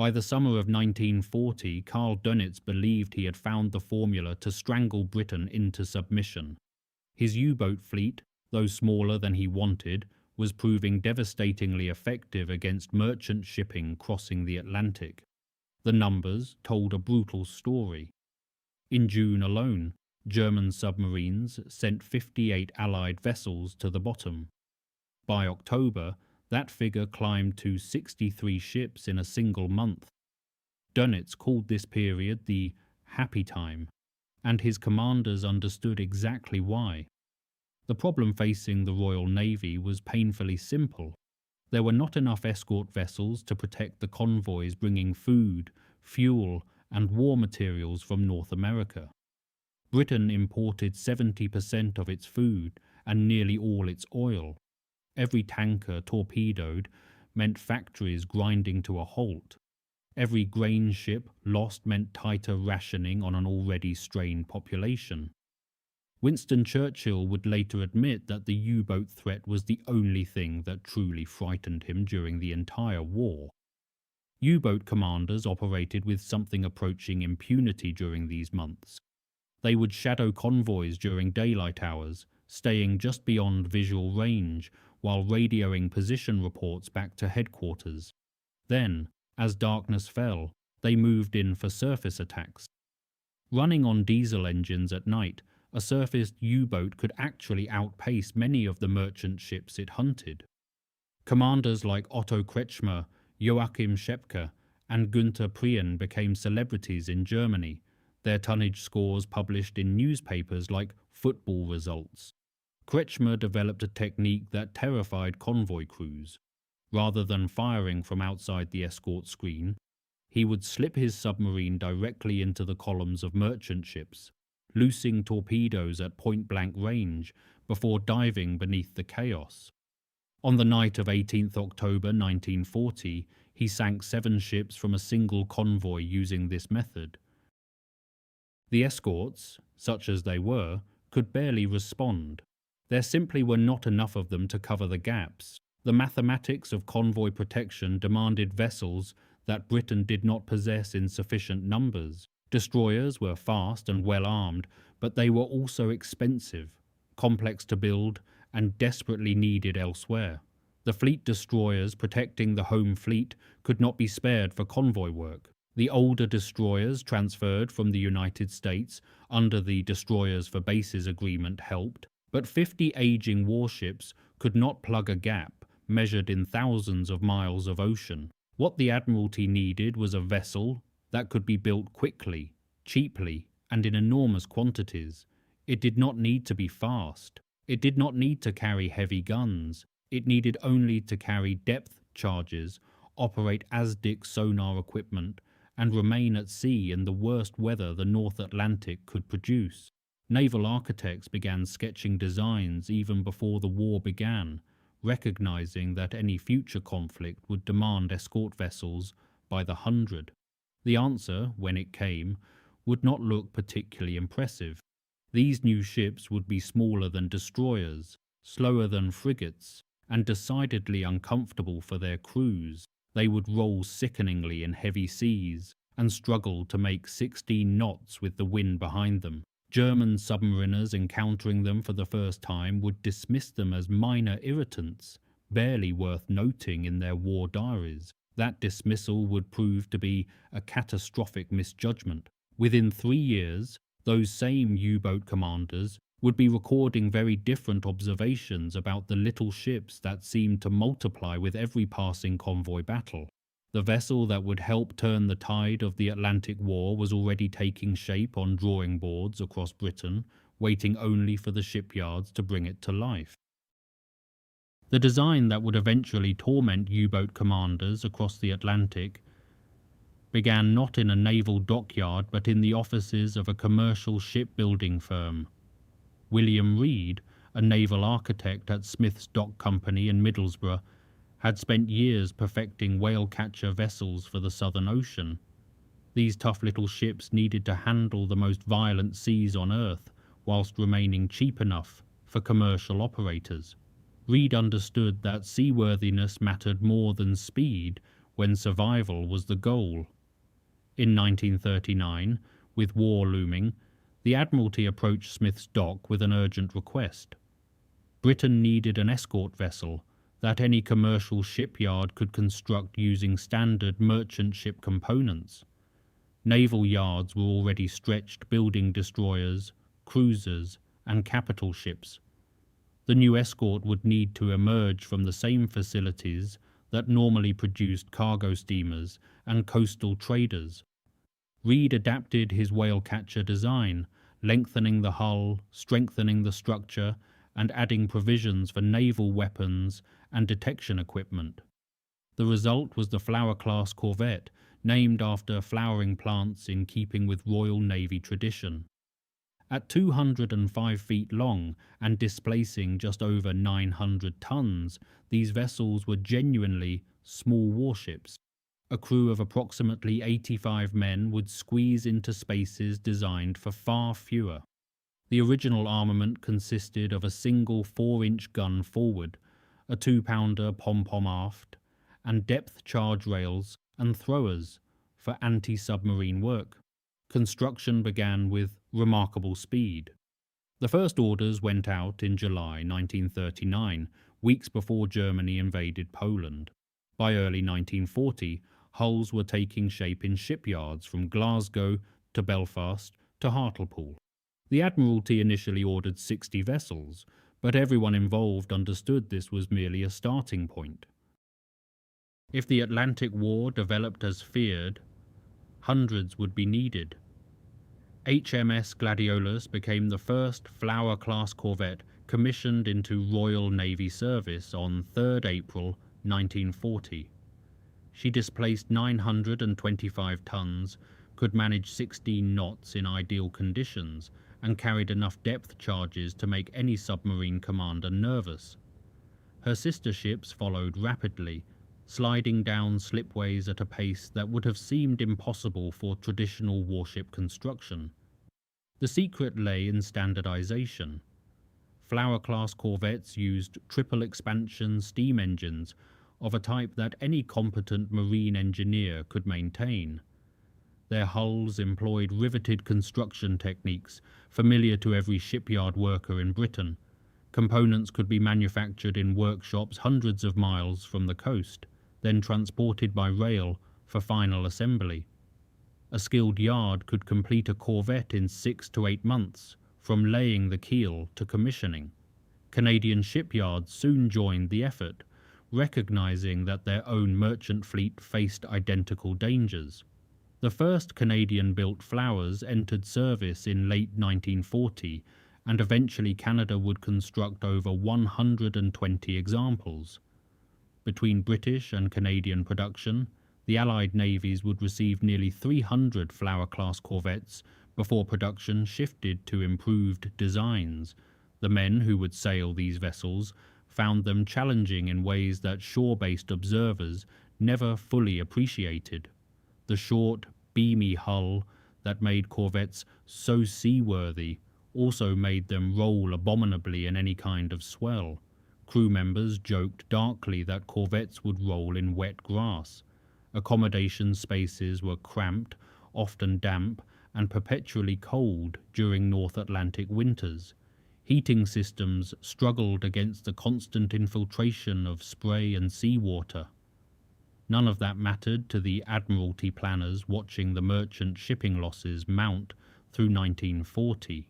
By the summer of 1940, Karl Dönitz believed he had found the formula to strangle Britain into submission. His U-boat fleet, though smaller than he wanted, was proving devastatingly effective against merchant shipping crossing the Atlantic. The numbers told a brutal story. In June alone, German submarines sent 58 Allied vessels to the bottom. By October, that figure climbed to 63 ships in a single month. Dönitz called this period the happy time, and his commanders understood exactly why. The problem facing the Royal Navy was painfully simple. There were not enough escort vessels to protect the convoys bringing food, fuel, and war materials from North America. Britain imported 70% of its food and nearly all its oil. Every tanker torpedoed meant factories grinding to a halt. Every grain ship lost meant tighter rationing on an already strained population. Winston Churchill would later admit that the U-boat threat was the only thing that truly frightened him during the entire war. U-boat commanders operated with something approaching impunity during these months. They would shadow convoys during daylight hours, staying just beyond visual range while radioing position reports back to headquarters. Then, as darkness fell, they moved in for surface attacks. Running on diesel engines at night, a surfaced U-boat could actually outpace many of the merchant ships it hunted. Commanders like Otto Kretschmer, Joachim Schepke, and Günther Prien became celebrities in Germany, their tonnage scores published in newspapers like Football Results. Kretschmer developed a technique that terrified convoy crews. Rather than firing from outside the escort screen, he would slip his submarine directly into the columns of merchant ships, loosing torpedoes at point-blank range before diving beneath the chaos. On the night of 18th October 1940, he sank 7 ships from a single convoy using this method. The escorts, such as they were, could barely respond. There simply were not enough of them to cover the gaps. The mathematics of convoy protection demanded vessels that Britain did not possess in sufficient numbers. Destroyers were fast and well armed, but they were also expensive, complex to build, and desperately needed elsewhere. The fleet destroyers protecting the home fleet could not be spared for convoy work. The older destroyers transferred from the United States under the Destroyers for Bases Agreement helped, but 50 aging warships could not plug a gap measured in thousands of miles of ocean. What the Admiralty needed was a vessel that could be built quickly, cheaply, and in enormous quantities. It did not need to be fast. It did not need to carry heavy guns. It needed only to carry depth charges, operate ASDIC sonar equipment, and remain at sea in the worst weather the North Atlantic could produce. Naval architects began sketching designs even before the war began, recognizing that any future conflict would demand escort vessels by the hundred. The answer, when it came, would not look particularly impressive. These new ships would be smaller than destroyers, slower than frigates, and decidedly uncomfortable for their crews. They would roll sickeningly in heavy seas and struggle to make 16 knots with the wind behind them. German submariners encountering them for the first time would dismiss them as minor irritants, barely worth noting in their war diaries. That dismissal would prove to be a catastrophic misjudgment. Within 3 years, those same U-boat commanders would be recording very different observations about the little ships that seemed to multiply with every passing convoy battle. The vessel that would help turn the tide of the Atlantic War was already taking shape on drawing boards across Britain, waiting only for the shipyards to bring it to life. The design that would eventually torment U-boat commanders across the Atlantic began not in a naval dockyard but in the offices of a commercial shipbuilding firm. William Reed, a naval architect at Smith's Dock Company in Middlesbrough, had spent years perfecting whale-catcher vessels for the Southern Ocean. These tough little ships needed to handle the most violent seas on Earth whilst remaining cheap enough for commercial operators. Reed understood that seaworthiness mattered more than speed when survival was the goal. In 1939, with war looming, the Admiralty approached Smith's dock with an urgent request. Britain needed an escort vessel that any commercial shipyard could construct using standard merchant ship components. Naval yards were already stretched building destroyers, cruisers, and capital ships. The new escort would need to emerge from the same facilities that normally produced cargo steamers and coastal traders. Reed adapted his whale catcher design, lengthening the hull, strengthening the structure, and adding provisions for naval weapons and detection equipment. The result was the Flower-class corvette, named after flowering plants in keeping with Royal Navy tradition. At 205 feet long and displacing just over 900 tons, these vessels were genuinely small warships. A crew of approximately 85 men would squeeze into spaces designed for far fewer. The original armament consisted of a single 4-inch gun forward, a 2-pounder pom-pom aft, and depth charge rails and throwers for anti-submarine work. Construction began with remarkable speed. The first orders went out in July 1939, weeks before Germany invaded Poland. By early 1940, hulls were taking shape in shipyards from Glasgow to Belfast to Hartlepool. The Admiralty initially ordered 60 vessels, but everyone involved understood this was merely a starting point. If the Atlantic War developed as feared, hundreds would be needed. HMS Gladiolus became the first Flower-class corvette commissioned into Royal Navy service on 3 April 1940. She displaced 925 tons, could manage 16 knots in ideal conditions, and carried enough depth charges to make any submarine commander nervous. Her sister ships followed rapidly, sliding down slipways at a pace that would have seemed impossible for traditional warship construction. The secret lay in standardization. Flower-class corvettes used triple expansion steam engines of a type that any competent marine engineer could maintain. Their hulls employed riveted construction techniques familiar to every shipyard worker in Britain. Components could be manufactured in workshops hundreds of miles from the coast, then transported by rail for final assembly. A skilled yard could complete a corvette in 6 to 8 months, from laying the keel to commissioning. Canadian shipyards soon joined the effort, recognizing that their own merchant fleet faced identical dangers. The first Canadian-built Flowers entered service in late 1940, and eventually Canada would construct over 120 examples. Between British and Canadian production, the Allied navies would receive nearly 300 Flower-class corvettes before production shifted to improved designs. The men who would sail these vessels found them challenging in ways that shore-based observers never fully appreciated. The short, beamy hull that made corvettes so seaworthy also made them roll abominably in any kind of swell. Crew members joked darkly that corvettes would roll in wet grass. Accommodation spaces were cramped, often damp, and perpetually cold during North Atlantic winters. Heating systems struggled against the constant infiltration of spray and seawater. None of that mattered to the Admiralty planners watching the merchant shipping losses mount through 1940.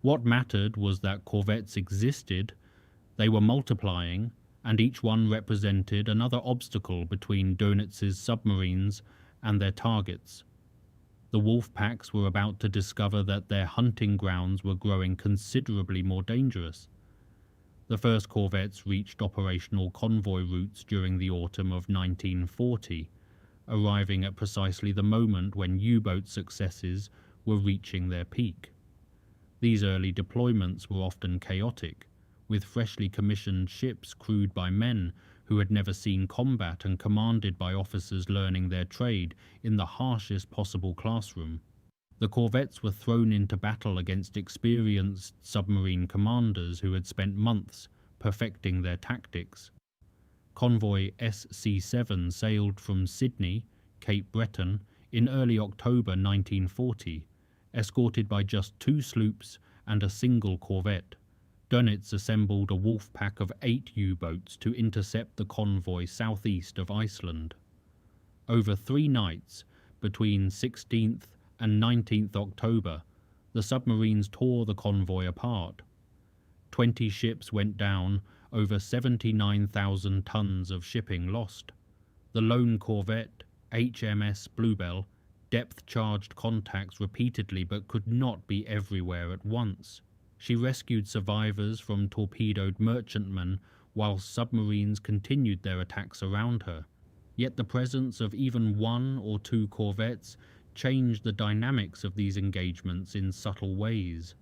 What mattered was that corvettes existed, they were multiplying, and each one represented another obstacle between Dönitz's submarines and their targets. The wolf packs were about to discover that their hunting grounds were growing considerably more dangerous. The first corvettes reached operational convoy routes during the autumn of 1940, arriving at precisely the moment when U-boat successes were reaching their peak. These early deployments were often chaotic, with freshly commissioned ships crewed by men who had never seen combat and commanded by officers learning their trade in the harshest possible classroom. The corvettes were thrown into battle against experienced submarine commanders who had spent months perfecting their tactics. Convoy SC-7 sailed from Sydney, Cape Breton, in early October 1940, escorted by just 2 sloops and a single corvette. Dönitz assembled a wolf pack of 8 U-boats to intercept the convoy southeast of Iceland. Over 3 nights, between 16th and 19th October, the submarines tore the convoy apart. 20 ships went down, over 79,000 tons of shipping lost. The lone corvette, HMS Bluebell, depth-charged contacts repeatedly but could not be everywhere at once. She rescued survivors from torpedoed merchantmen while submarines continued their attacks around her. Yet the presence of even 1 or 2 corvettes changed the dynamics of these engagements in subtle ways.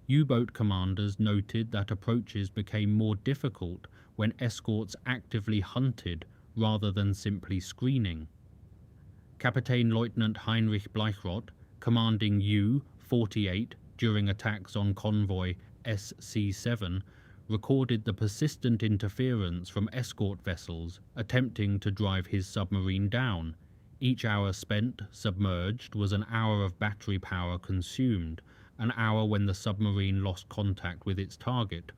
U-boat commanders noted that approaches became more difficult when escorts actively hunted rather than simply screening. Captain Lieutenant Heinrich Bleichroth, commanding U-48 during attacks on convoy SC-7, recorded the persistent interference from escort vessels attempting to drive his submarine down. Each hour spent submerged was an hour of battery power consumed, an hour when the submarine lost contact with its target.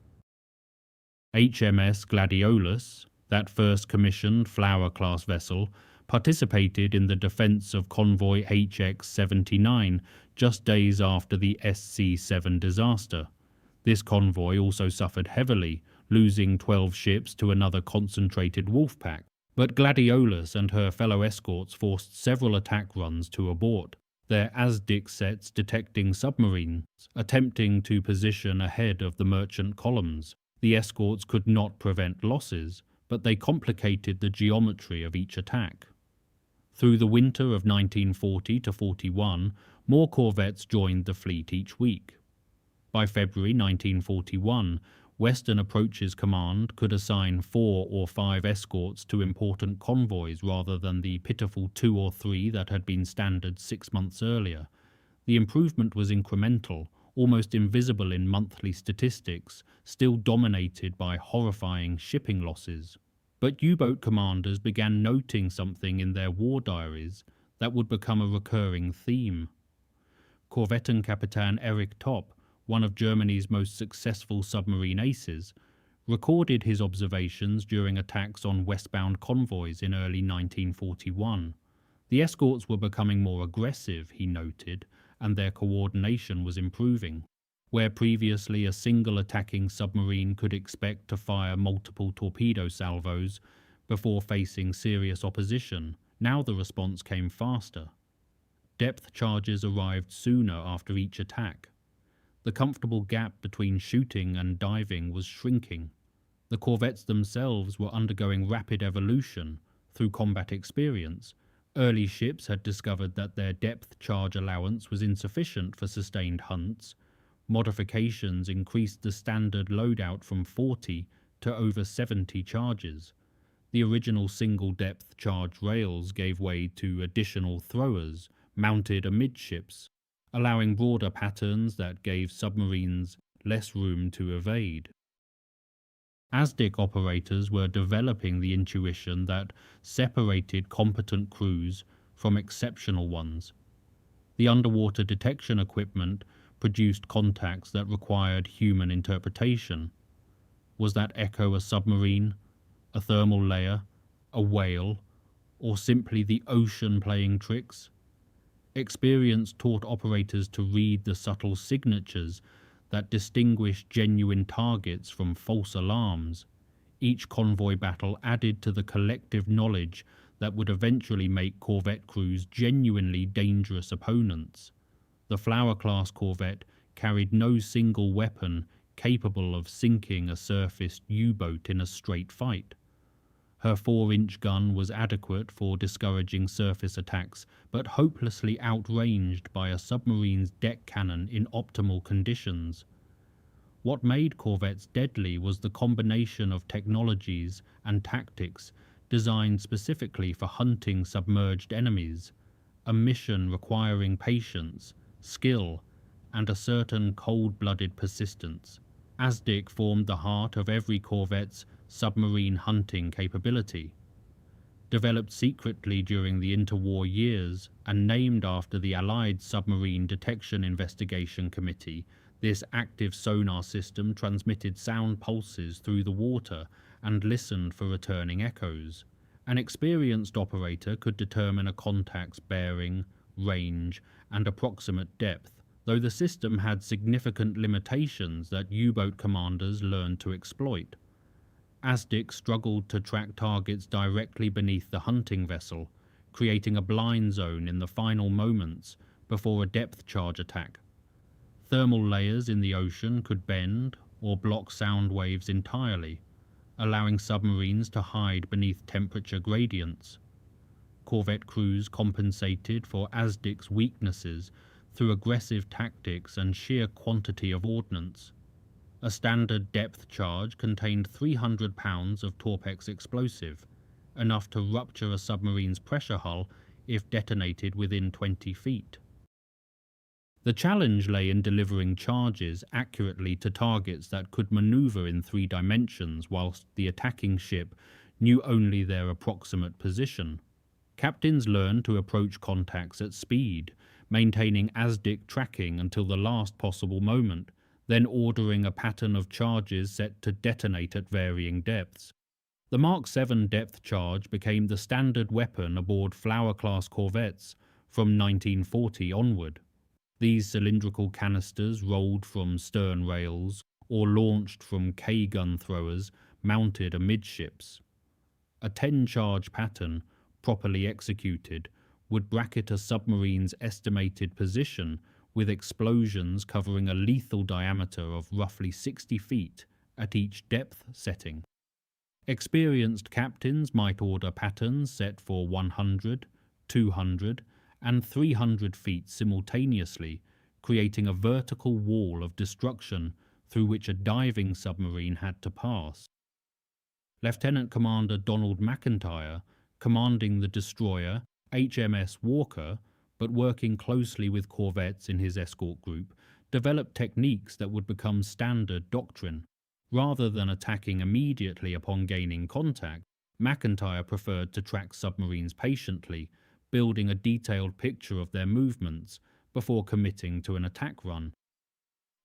HMS Gladiolus, that first commissioned Flower-class vessel, participated in the defense of convoy HX-79 just days after the SC-7 disaster. This convoy also suffered heavily, losing 12 ships to another concentrated wolf pack. But Gladiolus and her fellow escorts forced several attack runs to abort, their ASDIC sets detecting submarines, attempting to position ahead of the merchant columns. The escorts could not prevent losses, but they complicated the geometry of each attack. Through the winter of 1940 to 41, more corvettes joined the fleet each week. By February 1941, Western Approaches Command could assign 4 or 5 escorts to important convoys rather than the pitiful 2 or 3 that had been standard 6 months earlier. The improvement was incremental, almost invisible in monthly statistics, still dominated by horrifying shipping losses. But U-boat commanders began noting something in their war diaries that would become a recurring theme. Corvettenkapitän Erich Topp, one of Germany's most successful submarine aces, recorded his observations during attacks on westbound convoys in early 1941. The escorts were becoming more aggressive, he noted, and their coordination was improving. Where previously a single attacking submarine could expect to fire multiple torpedo salvos before facing serious opposition, now the response came faster. Depth charges arrived sooner after each attack. The comfortable gap between shooting and diving was shrinking. The corvettes themselves were undergoing rapid evolution through combat experience. Early ships had discovered that their depth charge allowance was insufficient for sustained hunts. Modifications increased the standard loadout from 40 to over 70 charges. The original single-depth charge rails gave way to additional throwers mounted amidships, allowing broader patterns that gave submarines less room to evade. ASDIC operators were developing the intuition that separated competent crews from exceptional ones. The underwater detection equipment produced contacts that required human interpretation. Was that echo a submarine, a thermal layer, a whale, or simply the ocean playing tricks? Experience taught operators to read the subtle signatures that distinguish genuine targets from false alarms. Each convoy battle added to the collective knowledge that would eventually make corvette crews genuinely dangerous opponents. The Flower-class corvette carried no single weapon capable of sinking a surfaced U-boat in a straight fight. Her 4-inch gun was adequate for discouraging surface attacks, but hopelessly outranged by a submarine's deck cannon in optimal conditions. What made corvettes deadly was the combination of technologies and tactics designed specifically for hunting submerged enemies, a mission requiring patience, skill, and a certain cold-blooded persistence. ASDIC formed the heart of every corvette's submarine hunting capability. Developed secretly during the interwar years and named after the Allied Submarine Detection Investigation Committee, this active sonar system transmitted sound pulses through the water and listened for returning echoes. An experienced operator could determine a contact's bearing, range, and approximate depth, though the system had significant limitations that U-boat commanders learned to exploit. ASDIC struggled to track targets directly beneath the hunting vessel, creating a blind zone in the final moments before a depth charge attack. Thermal layers in the ocean could bend or block sound waves entirely, allowing submarines to hide beneath temperature gradients. Corvette crews compensated for ASDIC's weaknesses through aggressive tactics and sheer quantity of ordnance. A standard depth charge contained 300 pounds of Torpex explosive, enough to rupture a submarine's pressure hull if detonated within 20 feet. The challenge lay in delivering charges accurately to targets that could maneuver in 3 dimensions whilst the attacking ship knew only their approximate position. Captains learned to approach contacts at speed, maintaining ASDIC tracking until the last possible moment, then ordering a pattern of charges set to detonate at varying depths. The Mark VII depth charge became the standard weapon aboard Flower-class corvettes from 1940 onward. These cylindrical canisters rolled from stern rails or launched from K-gun throwers mounted amidships. A 10-charge pattern, properly executed, would bracket a submarine's estimated position with explosions covering a lethal diameter of roughly 60 feet at each depth setting. Experienced captains might order patterns set for 100, 200, and 300 feet simultaneously, creating a vertical wall of destruction through which a diving submarine had to pass. Lieutenant Commander Donald McIntyre, commanding the destroyer HMS Walker, but working closely with corvettes in his escort group, developed techniques that would become standard doctrine. Rather than attacking immediately upon gaining contact, McIntyre preferred to track submarines patiently, building a detailed picture of their movements before committing to an attack run.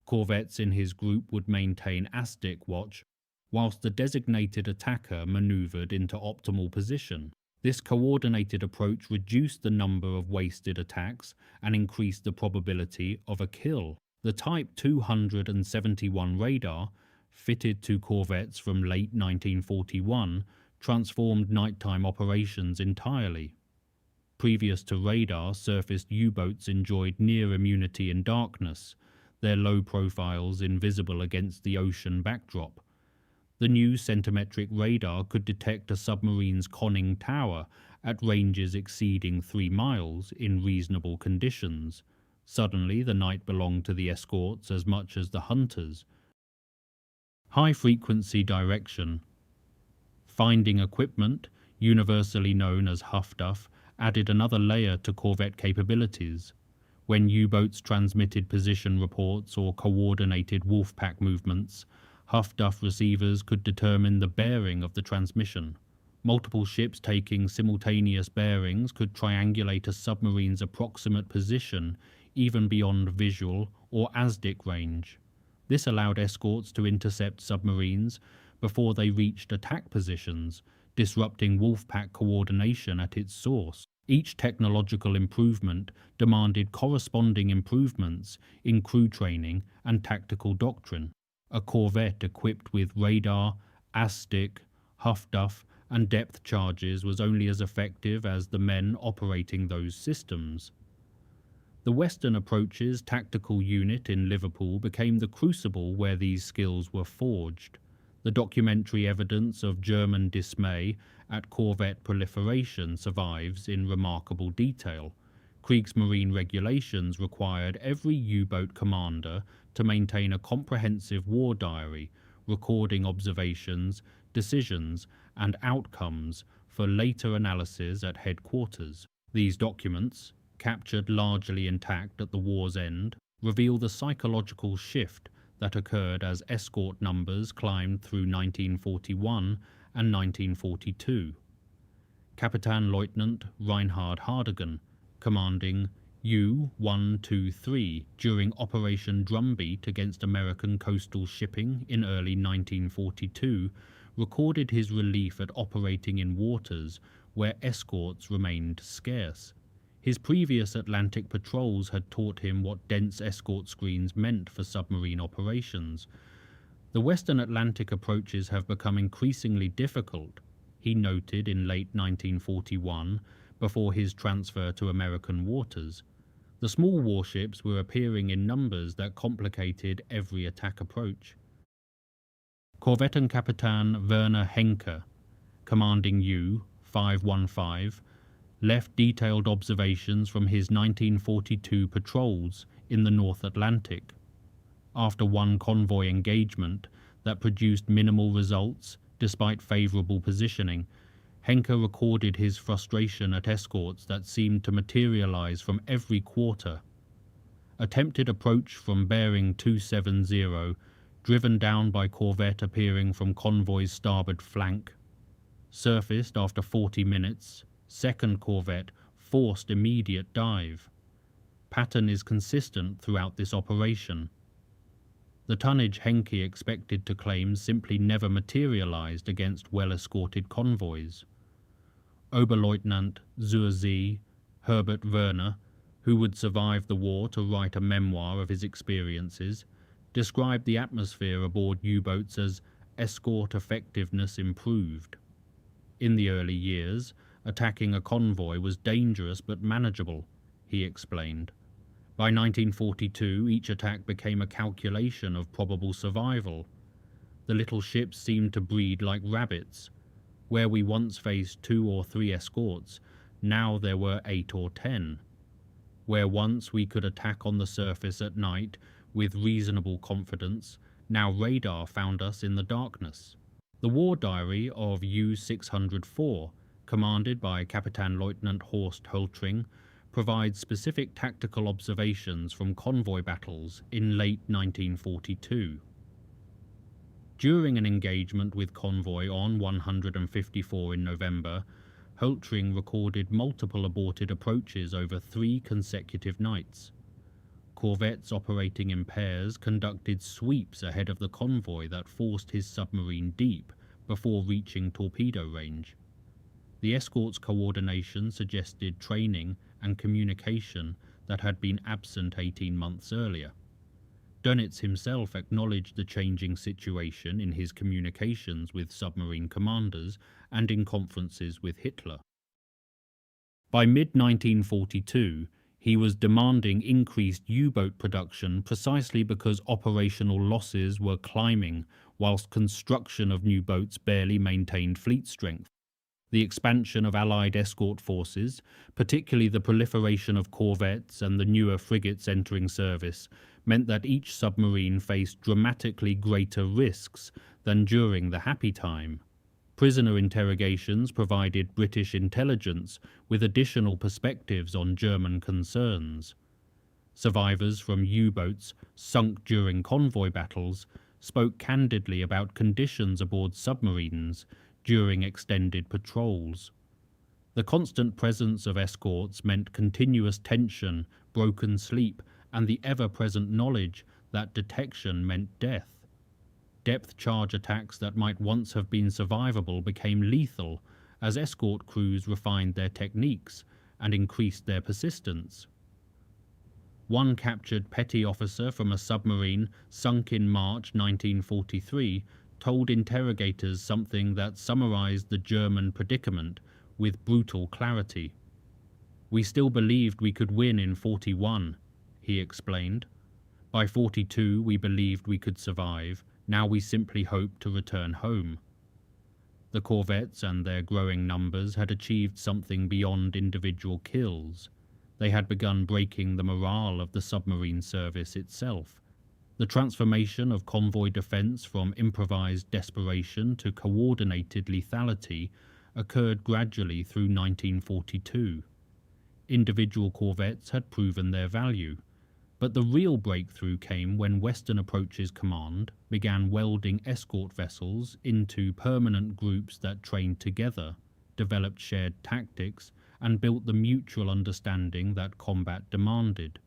Corvettes in his group would maintain ASDIC watch, whilst the designated attacker manoeuvred into optimal position. This coordinated approach reduced the number of wasted attacks and increased the probability of a kill. The Type 271 radar, fitted to corvettes from late 1941, transformed nighttime operations entirely. Previous to radar, surfaced U-boats enjoyed near immunity in darkness, their low profiles invisible against the ocean backdrop. The new centimetric radar could detect a submarine's conning tower at ranges exceeding 3 miles in reasonable conditions. Suddenly, the night belonged to the escorts as much as the hunters. High-frequency direction. Finding equipment, universally known as Huff-Duff, added another layer to corvette capabilities. When U-boats transmitted position reports or coordinated wolfpack movements, Huff-Duff receivers could determine the bearing of the transmission. Multiple ships taking simultaneous bearings could triangulate a submarine's approximate position even beyond visual or ASDIC range. This allowed escorts to intercept submarines before they reached attack positions, disrupting wolfpack coordination at its source. Each technological improvement demanded corresponding improvements in crew training and tactical doctrine. A corvette equipped with radar, ASDIC, Huff-Duff, and depth charges was only as effective as the men operating those systems. The Western Approach's tactical unit in Liverpool became the crucible where these skills were forged. The documentary evidence of German dismay at corvette proliferation survives in remarkable detail. Kriegsmarine regulations required every U-boat commander to maintain a comprehensive war diary, recording observations, decisions, and outcomes for later analysis at headquarters. These documents, captured largely intact at the war's end, reveal the psychological shift that occurred as escort numbers climbed through 1941 and 1942. Captain Lieutenant Reinhard Hardigan, commanding U-123 during Operation Drumbeat against American coastal shipping in early 1942, recorded his relief at operating in waters where escorts remained scarce. His previous Atlantic patrols had taught him what dense escort screens meant for submarine operations. The Western Atlantic approaches have become increasingly difficult, he noted in late 1941 before his transfer to American waters. The small warships were appearing in numbers that complicated every attack approach. Corvettenkapitän Werner Henke, commanding U-515, left detailed observations from his 1942 patrols in the North Atlantic. After one convoy engagement that produced minimal results despite favorable positioning, Henke recorded his frustration at escorts that seemed to materialize from every quarter. Attempted approach from bearing 270, driven down by corvette appearing from convoy's starboard flank. Surfaced after 40 minutes, second corvette forced immediate dive. Pattern is consistent throughout this operation. The tonnage Henke expected to claim simply never materialized against well-escorted convoys. Oberleutnant zur See Herbert Werner, who would survive the war to write a memoir of his experiences, described the atmosphere aboard U-boats as escort effectiveness improved. In the early years, attacking a convoy was dangerous but manageable, he explained. By 1942, each attack became a calculation of probable survival. The little ships seemed to breed like rabbits. Where we once faced 2 or 3 escorts, now there were 8 or 10. Where once we could attack on the surface at night with reasonable confidence, now radar found us in the darkness. The war diary of U-604, commanded by Captain Lieutenant Horst Höltring, provides specific tactical observations from convoy battles in late 1942. During an engagement with convoy on 154 in November, Höltring recorded multiple aborted approaches over 3 consecutive nights. Corvettes operating in pairs conducted sweeps ahead of the convoy that forced his submarine deep before reaching torpedo range. The escort's coordination suggested training and communication that had been absent 18 months earlier. Dönitz himself acknowledged the changing situation in his communications with submarine commanders and in conferences with Hitler. By mid-1942, he was demanding increased U-boat production precisely because operational losses were climbing whilst construction of new boats barely maintained fleet strength. The expansion of Allied escort forces, particularly the proliferation of corvettes and the newer frigates entering service, meant that each submarine faced dramatically greater risks than during the happy time. Prisoner interrogations provided British intelligence with additional perspectives on German concerns. Survivors from U-boats sunk during convoy battles spoke candidly about conditions aboard submarines during extended patrols. The constant presence of escorts meant continuous tension, broken sleep, and the ever-present knowledge that detection meant death. Depth charge attacks that might once have been survivable became lethal as escort crews refined their techniques and increased their persistence. One captured petty officer from a submarine sunk in March 1943 told interrogators something that summarized the German predicament with brutal clarity. "We still believed we could win in 41, he explained. By 42 we believed we could survive. Now we simply hope to return home." The corvettes and their growing numbers had achieved something beyond individual kills. They had begun breaking the morale of the submarine service itself. The transformation of convoy defense from improvised desperation to coordinated lethality occurred gradually through 1942. Individual corvettes had proven their value. But the real breakthrough came when Western Approaches Command began welding escort vessels into permanent groups that trained together, developed shared tactics, and built the mutual understanding that combat demanded.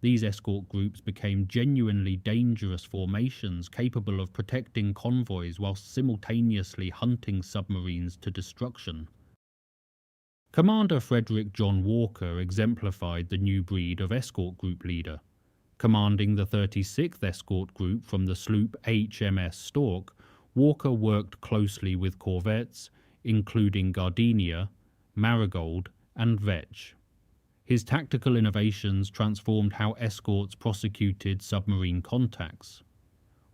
These escort groups became genuinely dangerous formations capable of protecting convoys whilst simultaneously hunting submarines to destruction. Commander Frederick John Walker exemplified the new breed of escort group leader. Commanding the 36th Escort Group from the sloop HMS Stork, Walker worked closely with corvettes, including Gardenia, Marigold, and Vetch. His tactical innovations transformed how escorts prosecuted submarine contacts.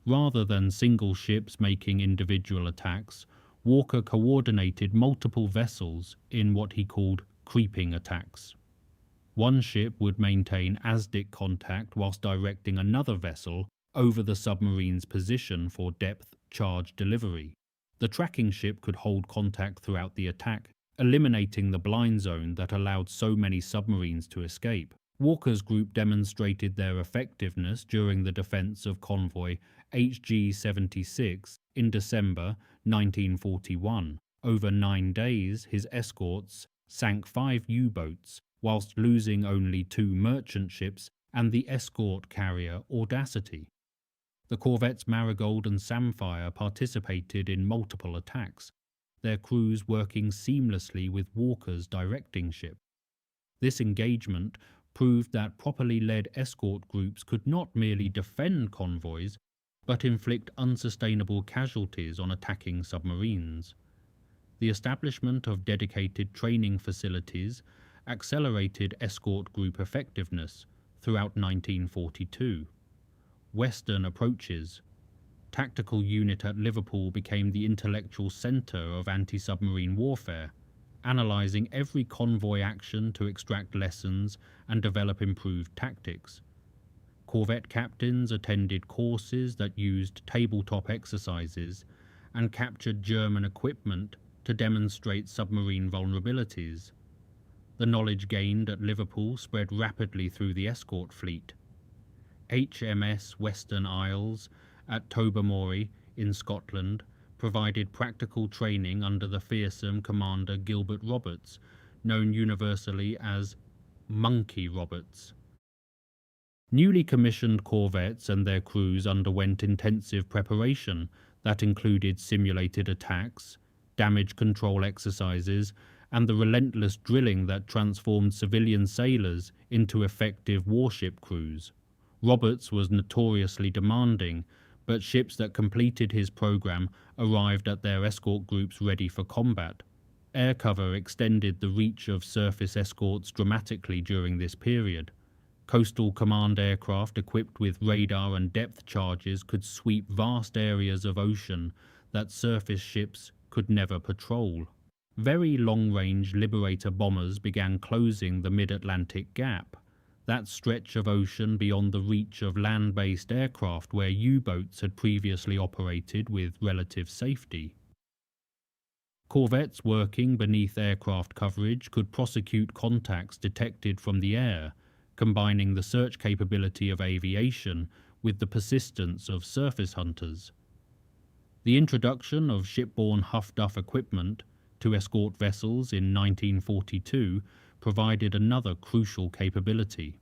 Rather than single ships making individual attacks, Walker coordinated multiple vessels in what he called creeping attacks. One ship would maintain ASDIC contact whilst directing another vessel over the submarine's position for depth charge delivery. The tracking ship could hold contact throughout the attack, eliminating the blind zone that allowed so many submarines to escape. Walker's group demonstrated their effectiveness during the defense of convoy HG-76 in December 1941. Over 9 days, his escorts sank 5 U-boats, whilst losing only 2 merchant ships and the escort carrier Audacity. The corvettes Marigold and Samphire participated in multiple attacks, their crews working seamlessly with Walker's directing ship. This engagement proved that properly led escort groups could not merely defend convoys, but inflict unsustainable casualties on attacking submarines. The establishment of dedicated training facilities accelerated escort group effectiveness throughout 1942. Western Approaches. Tactical unit at Liverpool became the intellectual centre of anti-submarine warfare, analysing every convoy action to extract lessons and develop improved tactics. Corvette captains attended courses that used tabletop exercises and captured German equipment to demonstrate submarine vulnerabilities. The knowledge gained at Liverpool spread rapidly through the escort fleet. HMS Western Isles at Tobermory in Scotland provided practical training under the fearsome Commander Gilbert Roberts, known universally as Monkey Roberts. Newly commissioned corvettes and their crews underwent intensive preparation that included simulated attacks, damage control exercises, and the relentless drilling that transformed civilian sailors into effective warship crews. Roberts was notoriously demanding, but ships that completed his program arrived at their escort groups ready for combat. Air cover extended the reach of surface escorts dramatically during this period. Coastal command aircraft equipped with radar and depth charges could sweep vast areas of ocean that surface ships could never patrol. Very long-range Liberator bombers began closing the mid-Atlantic gap, that stretch of ocean beyond the reach of land-based aircraft where U-boats had previously operated with relative safety. Corvettes working beneath aircraft coverage could prosecute contacts detected from the air, combining the search capability of aviation with the persistence of surface hunters. The introduction of shipborne Huff-Duff equipment to escort vessels in 1942 provided another crucial capability.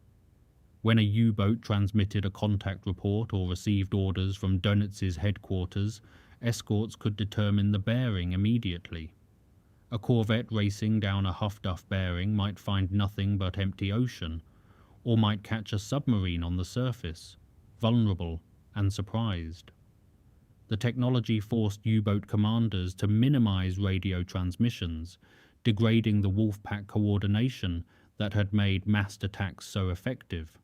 When a U-boat transmitted a contact report or received orders from Donitz's headquarters, escorts could determine the bearing immediately. A corvette racing down a Huff-Duff bearing might find nothing but empty ocean, or might catch a submarine on the surface, vulnerable and surprised. The technology forced U-boat commanders to minimize radio transmissions, degrading the Wolfpack coordination that had made massed attacks so effective.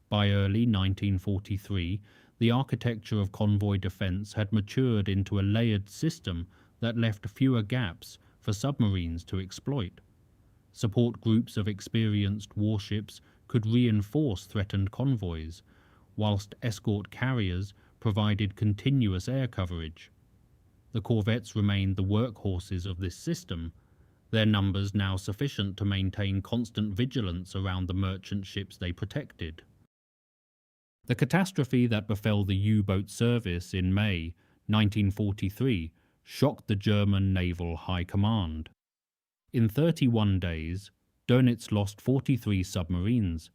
By early 1943, the architecture of convoy defense had matured into a layered system that left fewer gaps for submarines to exploit. Support groups of experienced warships could reinforce threatened convoys, whilst escort carriers provided continuous air coverage. The corvettes remained the workhorses of this system, their numbers now sufficient to maintain constant vigilance around the merchant ships they protected. The catastrophe that befell the U-boat service in May 1943 shocked the German Naval High Command. In 31 days, Dönitz lost 43 submarines,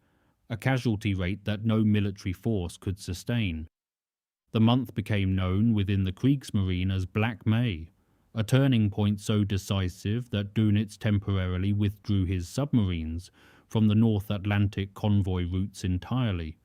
a casualty rate that no military force could sustain. The month became known within the Kriegsmarine as Black May, a turning point so decisive that Dönitz temporarily withdrew his submarines from the North Atlantic convoy routes entirely.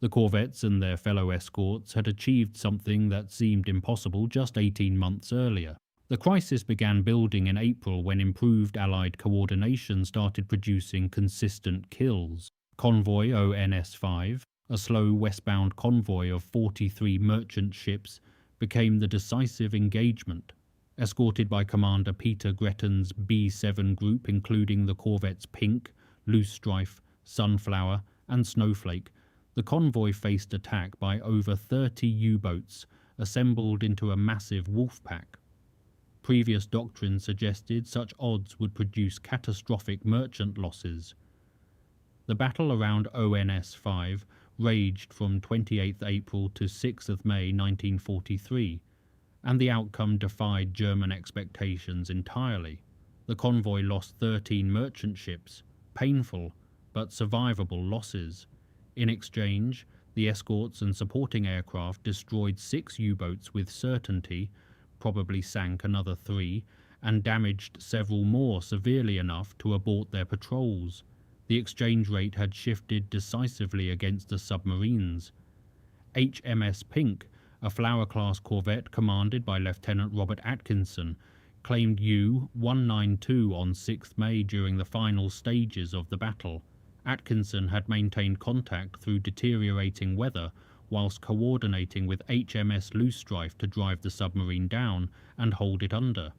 The corvettes and their fellow escorts had achieved something that seemed impossible just 18 months earlier. The crisis began building in April when improved Allied coordination started producing consistent kills. Convoy ONS-5, a slow westbound convoy of 43 merchant ships, became the decisive engagement. Escorted by Commander Peter Gretton's B-7 group including the corvettes Pink, Loosestrife, Sunflower and Snowflake, the convoy faced attack by over 30 U-boats assembled into a massive wolf pack. Previous doctrine suggested such odds would produce catastrophic merchant losses. The battle around ONS-5 raged from 28th April to 6th May 1943, and the outcome defied German expectations entirely. The convoy lost 13 merchant ships, painful but survivable losses. In exchange, the escorts and supporting aircraft destroyed 6 U-boats with certainty, probably sank another 3, and damaged several more severely enough to abort their patrols. The exchange rate had shifted decisively against the submarines. HMS Pink, a Flower-class corvette commanded by Lieutenant Robert Atkinson, claimed U-192 on 6th May during the final stages of the battle. Atkinson had maintained contact through deteriorating weather whilst coordinating with HMS Loosestrife to drive the submarine down and hold it under.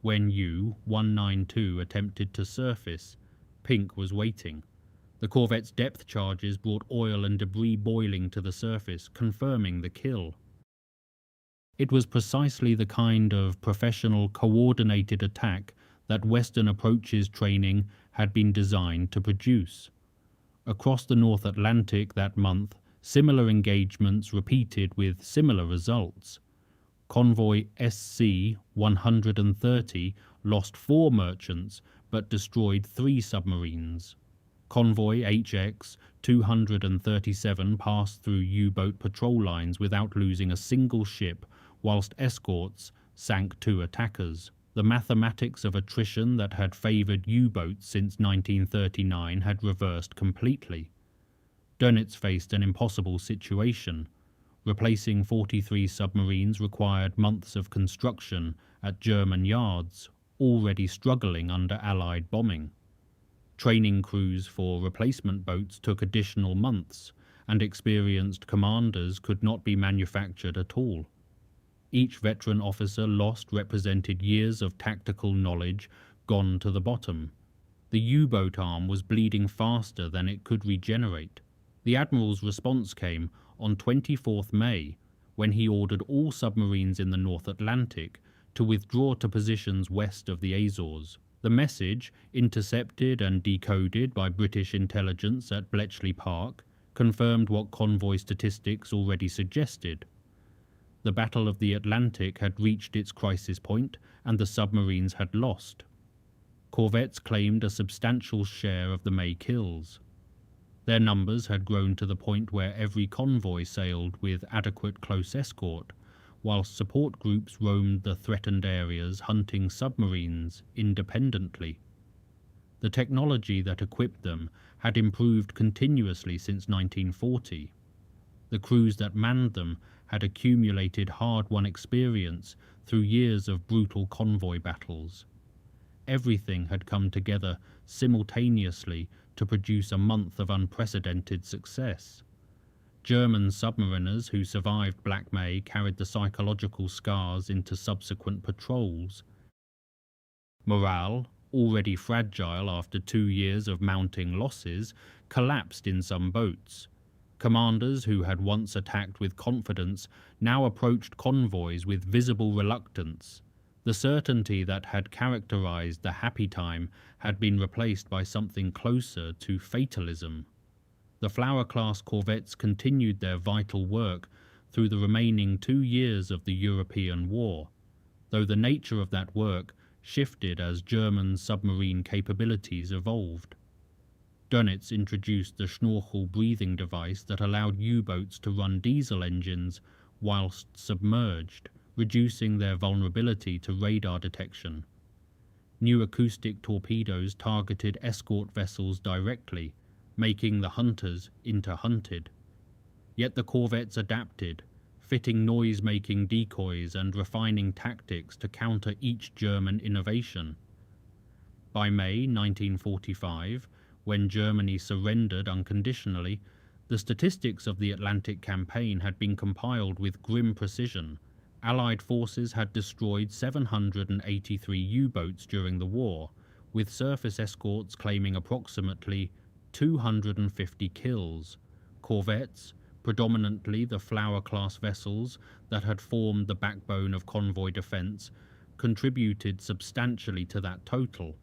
When U-192 attempted to surface, Pink was waiting. The corvette's depth charges brought oil and debris boiling to the surface, confirming the kill. It was precisely the kind of professional, coordinated attack that Western approaches training had been designed to produce. Across the North Atlantic that month, similar engagements repeated with similar results. Convoy SC-130 lost 4 merchants but destroyed 3 submarines. Convoy HX-237 passed through U-boat patrol lines without losing a single ship, whilst escorts sank 2 attackers. The mathematics of attrition that had favoured U-boats since 1939 had reversed completely. Dönitz faced an impossible situation. Replacing 43 submarines required months of construction at German yards, already struggling under Allied bombing. Training crews for replacement boats took additional months, and experienced commanders could not be manufactured at all. Each veteran officer lost represented years of tactical knowledge gone to the bottom. The U-boat arm was bleeding faster than it could regenerate. The Admiral's response came on 24th May, when he ordered all submarines in the North Atlantic to withdraw to positions west of the Azores. The message, intercepted and decoded by British intelligence at Bletchley Park, confirmed what convoy statistics already suggested. The Battle of the Atlantic had reached its crisis point, and the submarines had lost. Corvettes claimed a substantial share of the May kills. Their numbers had grown to the point where every convoy sailed with adequate close escort, whilst support groups roamed the threatened areas hunting submarines independently. The technology that equipped them had improved continuously since 1940. The crews that manned them had accumulated hard-won experience through years of brutal convoy battles. Everything had come together simultaneously to produce a month of unprecedented success. German submariners who survived Black May carried the psychological scars into subsequent patrols. Morale, already fragile after 2 years of mounting losses, collapsed in some boats. Commanders who had once attacked with confidence now approached convoys with visible reluctance. The certainty that had characterized the happy time had been replaced by something closer to fatalism. The Flower-class corvettes continued their vital work through the remaining 2 years of the European War, though the nature of that work shifted as German submarine capabilities evolved. Dönitz introduced the Schnorchel breathing device that allowed U-boats to run diesel engines whilst submerged, reducing their vulnerability to radar detection. New acoustic torpedoes targeted escort vessels directly, making the hunters into hunted. Yet the corvettes adapted, fitting noise-making decoys and refining tactics to counter each German innovation. By May 1945, when Germany surrendered unconditionally, the statistics of the Atlantic campaign had been compiled with grim precision. Allied forces had destroyed 783 U-boats during the war, with surface escorts claiming approximately 250 kills. Corvettes, predominantly the Flower-class vessels that had formed the backbone of convoy defense, contributed substantially to that total.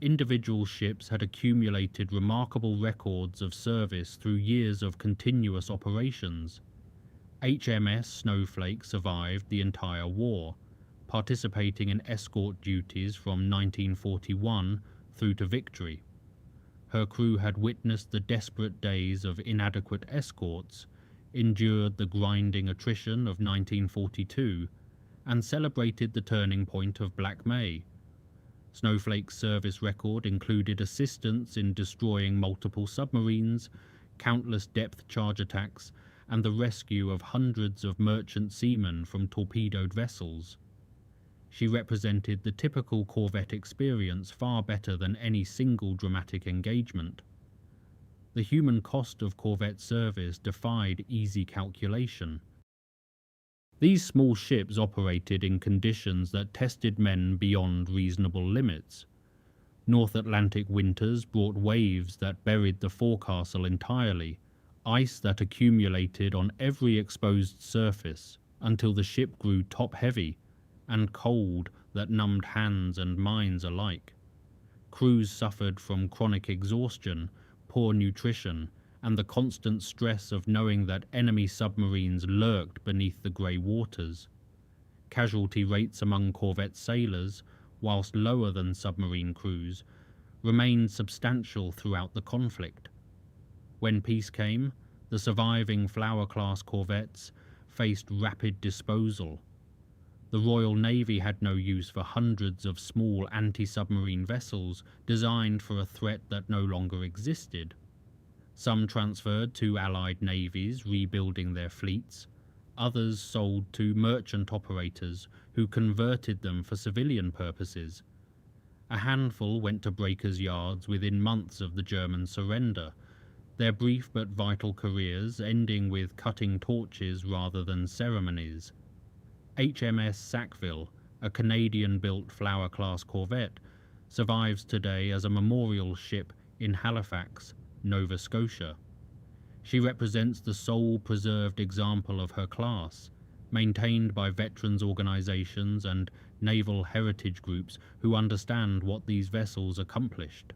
Individual ships had accumulated remarkable records of service through years of continuous operations. HMS Snowflake survived the entire war, participating in escort duties from 1941 through to victory. Her crew had witnessed the desperate days of inadequate escorts, endured the grinding attrition of 1942, and celebrated the turning point of Black May. Snowflake's service record included assistance in destroying multiple submarines, countless depth charge attacks, and the rescue of hundreds of merchant seamen from torpedoed vessels. She represented the typical corvette experience far better than any single dramatic engagement. The human cost of corvette service defied easy calculation. These small ships operated in conditions that tested men beyond reasonable limits. North Atlantic winters brought waves that buried the forecastle entirely, ice that accumulated on every exposed surface until the ship grew top-heavy, and cold that numbed hands and minds alike. Crews suffered from chronic exhaustion, poor nutrition, and the constant stress of knowing that enemy submarines lurked beneath the grey waters. Casualty rates among corvette sailors, whilst lower than submarine crews, remained substantial throughout the conflict. When peace came, the surviving Flower-class corvettes faced rapid disposal. The Royal Navy had no use for hundreds of small anti-submarine vessels designed for a threat that no longer existed. Some transferred to Allied navies, rebuilding their fleets. Others sold to merchant operators who converted them for civilian purposes. A handful went to breakers' yards within months of the German surrender, their brief but vital careers ending with cutting torches rather than ceremonies. HMS Sackville, a Canadian-built Flower-class corvette, survives today as a memorial ship in Halifax, Nova Scotia. She represents the sole preserved example of her class, maintained by veterans organizations and naval heritage groups who understand what these vessels accomplished.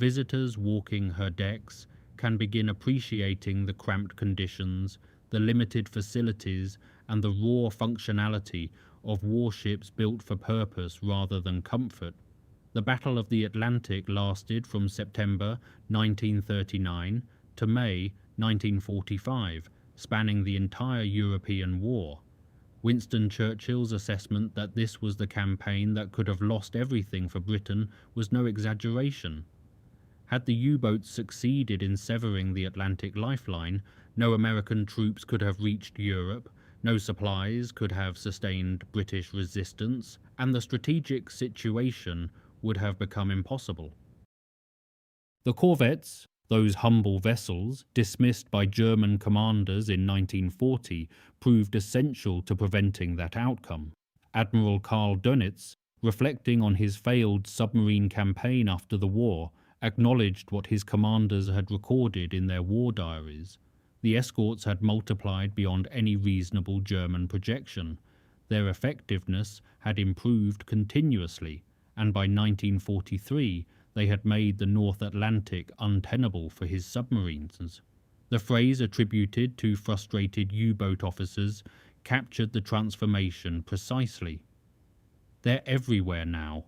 Visitors walking her decks can begin appreciating the cramped conditions, the limited facilities, and the raw functionality of warships built for purpose rather than comfort. The Battle of the Atlantic lasted from September 1939 to May 1945, spanning the entire European war. Winston Churchill's assessment that this was the campaign that could have lost everything for Britain was no exaggeration. Had the U-boats succeeded in severing the Atlantic lifeline, no American troops could have reached Europe, no supplies could have sustained British resistance, and the strategic situation would have become impossible. The corvettes, those humble vessels dismissed by German commanders in 1940, proved essential to preventing that outcome. Admiral Karl Dönitz, reflecting on his failed submarine campaign after the war, acknowledged what his commanders had recorded in their war diaries. The escorts had multiplied beyond any reasonable German projection. Their effectiveness had improved continuously, and by 1943, They had made the North Atlantic untenable for his submarines. The phrase attributed to frustrated U-boat officers captured the transformation precisely. They're everywhere now,